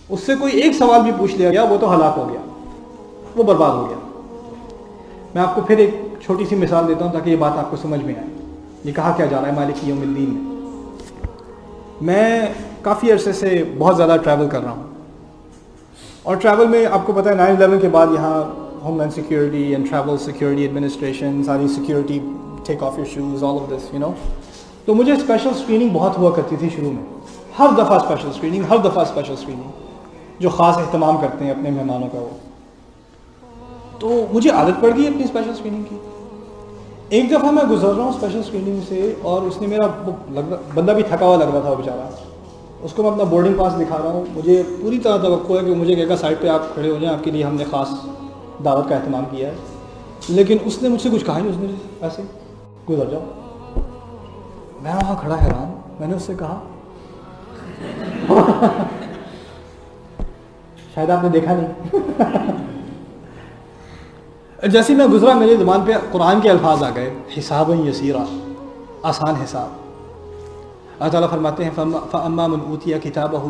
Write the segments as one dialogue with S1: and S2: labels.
S1: اس سے کوئی ایک سوال بھی پوچھ لیا گیا وہ تو ہلاک ہو گیا، وہ برباد ہو گیا۔ میں آپ کو پھر ایک چھوٹی سی مثال دیتا ہوں تاکہ یہ بات آپ کو سمجھ میں آئے۔ یہ کہا کیا جا رہا ہے مالک یوم الدین میں؟ میں کافی عرصے سے بہت زیادہ ٹریول کر رہا ہوں، اور ٹریول میں آپ کو پتہ ہے 9/11 کے بعد یہاں homeland security and travel security administration, ساری security, take off your shoes, all of this تو مجھے اسپیشل اسکریننگ بہت ہوا کرتی تھی شروع میں، ہر دفعہ اسپیشل اسکریننگ جو خاص اہتمام کرتے ہیں اپنے مہمانوں کا وہ، تو مجھے عادت پڑ گئی اپنی اسپیشل اسکریننگ کی۔ ایک دفعہ میں گزر رہا ہوں اسپیشل اسکریننگ سے، اور اس نے میرا بندہ بھی تھکا ہوا لگ رہا تھا وہ بیچارہ، اس کو میں اپنا بورڈنگ پاس دکھا رہا ہوں، مجھے پوری طرح توقع ہے کہ مجھے کہے گا سائڈ پہ آپ کھڑے ہو جائیں، آپ کے لیے ہم نے خاص دعوت کا اہتمام کیا ہے، لیکن اس نے مجھ سے کچھ کہا نہیں، اس نے ایسے گزر جاؤ۔ میں وہاں کھڑا حیران، میں نے اس سے کہا شاید آپ نے دیکھا نہیں۔ جیسے میں گزرا میری زبان پہ قرآن کے الفاظ آ گئے، حسابا یسیرا، آسان حساب۔ اللہ تعالیٰ فرماتے ہیں فَأَمَّا مَنْ أُوتِيَ كِتَابَهُ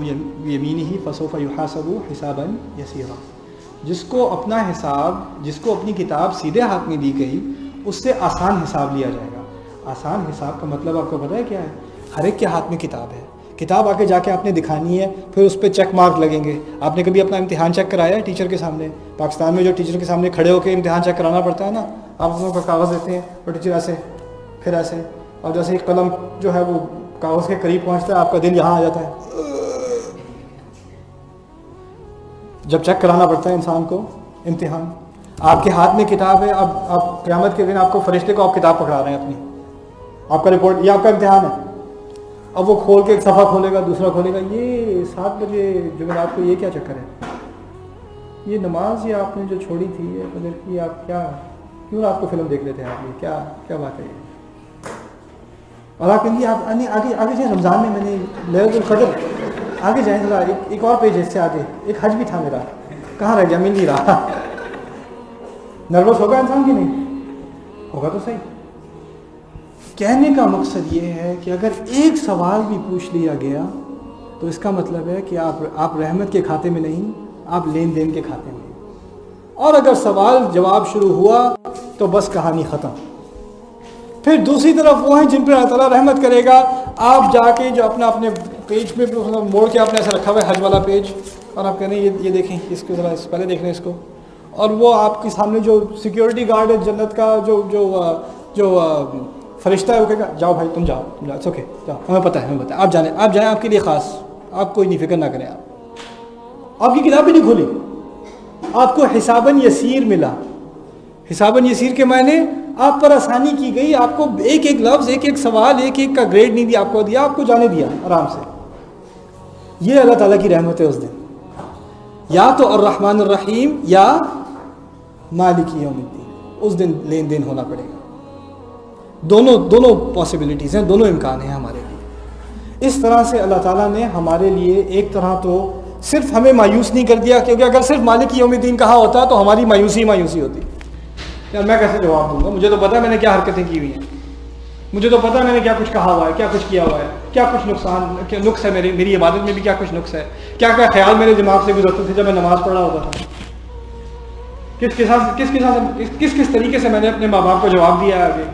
S1: بِيَمِينِهِ فَسَوْفَ يُحَاسَبُ حِسَابًا يَسِيرًا، جس کو اپنا حساب، جس کو اپنی کتاب سیدھے ہاتھ میں دی گئی، اس سے آسان حساب لیا جائے گا۔ آسان حساب کا مطلب آپ کو پتہ ہے کیا ہے؟ ہر ایک کے ہاتھ میں کتاب ہے، کتاب آ کے جا کے آپ نے دکھانی ہے، پھر اس پہ چیک مارک لگیں گے۔ آپ نے کبھی اپنا امتحان چیک کرایا ہے ٹیچر کے سامنے؟ پاکستان میں جو ٹیچر کے سامنے کھڑے ہو کے امتحان چیک کرانا پڑتا ہے نا، آپ ان کو کاغذ دیتے ہیں اور ٹیچر ایسے پھر ایسے، اور جیسے ہی قلم جو ہے وہ کاغذ کے قریب پہنچتا ہے آپ کا دل یہاں آ جاتا ہے۔ جب چیک کرانا پڑتا ہے انسان کو امتحان، آپ کے ہاتھ میں کتاب ہے، اب آپ قیامت کے دن آپ کو فرشتے کو آپ کتاب پکڑا رہے ہیں اپنی، آپ کا رپورٹ، یہ آپ کا امتحان ہے۔ اب وہ کھول کے ایک صفحہ کھولے گا، دوسرا کھولے گا، یہ 7 بجے جمعرات کو یہ کیا چکر ہے؟ یہ نماز یہ آپ نے جو چھوڑی تھی، یہ فجر کی، آپ کیا کیوں رات کو فلم دیکھ لیتے ہیں آپ؟ یہ کیا بات ہے یہ؟ اور آپ کہیں گے آپ آگے جائیں، رمضان میں میں نے لیلۃ القدر، آگے جائیں ذرا، ایک اور پیج ہے اس سے آگے، ایک حج بھی تھا میرا، کہاں رہ گیا، مل نہیں رہا۔ نروس ہوگا انسان کی نہیں ہوگا تو صحیح۔ کہنے کا مقصد یہ ہے کہ اگر ایک سوال بھی پوچھ لیا گیا تو اس کا مطلب ہے کہ آپ رحمت کے کھاتے میں نہیں، آپ لین دین کے کھاتے میں، اور اگر سوال جواب شروع ہوا تو بس کہانی ختم۔ پھر دوسری طرف وہ ہیں جن پر اللہ تعالیٰ رحمت کرے گا، آپ جا کے جو اپنے پیج پہ موڑ کے آپ نے ایسا رکھا ہوا ہے حج والا پیج، اور آپ کہہ رہے ہیں یہ دیکھیں، اس کو ذرا پہلے دیکھ لیں اس کو، اور وہ آپ کے سامنے جو سیکیورٹی گارڈ ہے جنت کا، جو فرشتہ ہے، وہ کہے گا جاؤ بھائی تم جاؤ اٹس اوکے، جاؤ، ہمیں پتہ ہے آپ جائیں، آپ کے لیے خاص، آپ کوئی نہیں، فکر نہ کریں، آپ کی کتاب بھی نہیں کھولی، آپ کو حساباً یسیر ملا۔ حساباً یسیر کے معنی آپ پر آسانی کی گئی، آپ کو ایک ایک لفظ، ایک ایک سوال، ایک ایک کا گریڈ نہیں دیا، آپ کو جانے دیا آرام سے۔ یہ اللہ تعالیٰ کی رحمت ہے اس دن، یا تو الرحمن الرحیم یا مالک یوم الدین، اس دن لین دین ہونا پڑے گا۔ دونوں پاسبلٹیز ہیں، دونوں امکان ہیں ہمارے لیے۔ اس طرح سے اللہ تعالیٰ نے ہمارے لیے ایک طرح تو صرف ہمیں مایوس نہیں کر دیا، کیونکہ اگر صرف مالک یوم الدین کہا ہوتا تو ہماری مایوسی ہوتی۔ یار میں کیسے جواب دوں گا، مجھے تو پتہ ہے میں نے کیا حرکتیں کی ہوئی ہیں، مجھے تو پتہ ہے میں نے کیا کچھ کہا ہوا ہے، کیا کچھ کیا ہوا ہے، کیا کچھ نقص ہے میری عبادت میں بھی کیا کچھ نقص ہے، کیا خیال میرے دماغ سے گزرتے تھے جب میں نماز پڑھ رہا ہوتا تھا، کس طریقے سے میں نے اپنے ماں باپ کو جواب دیا ہے، آگے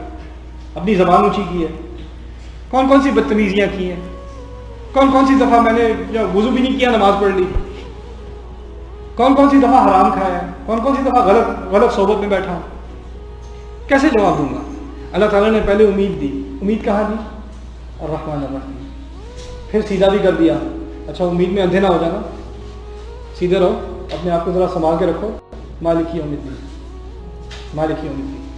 S1: اپنی زبان اونچی کی ہے، کون سی بدتمیزیاں کی ہیں، کون سی دفعہ میں نے وضو بھی نہیں کیا نماز پڑھ لی، کون سی دفعہ حرام کھایا ہے، کون سی دفعہ غلط صحبت میں بیٹھا ہوں، کیسے جواب دوں گا؟ اللہ تعالیٰ نے پہلے امید دی، امید کہاں دی؟ الرحمن الرحیم، پھر سیدھا بھی کر دیا، اچھا امید میں اندھے نہ ہو جانا، سیدھے رہو، اپنے آپ کو ذرا سنبھال کے رکھو، مالک یوم الدین، مالک یوم الدین۔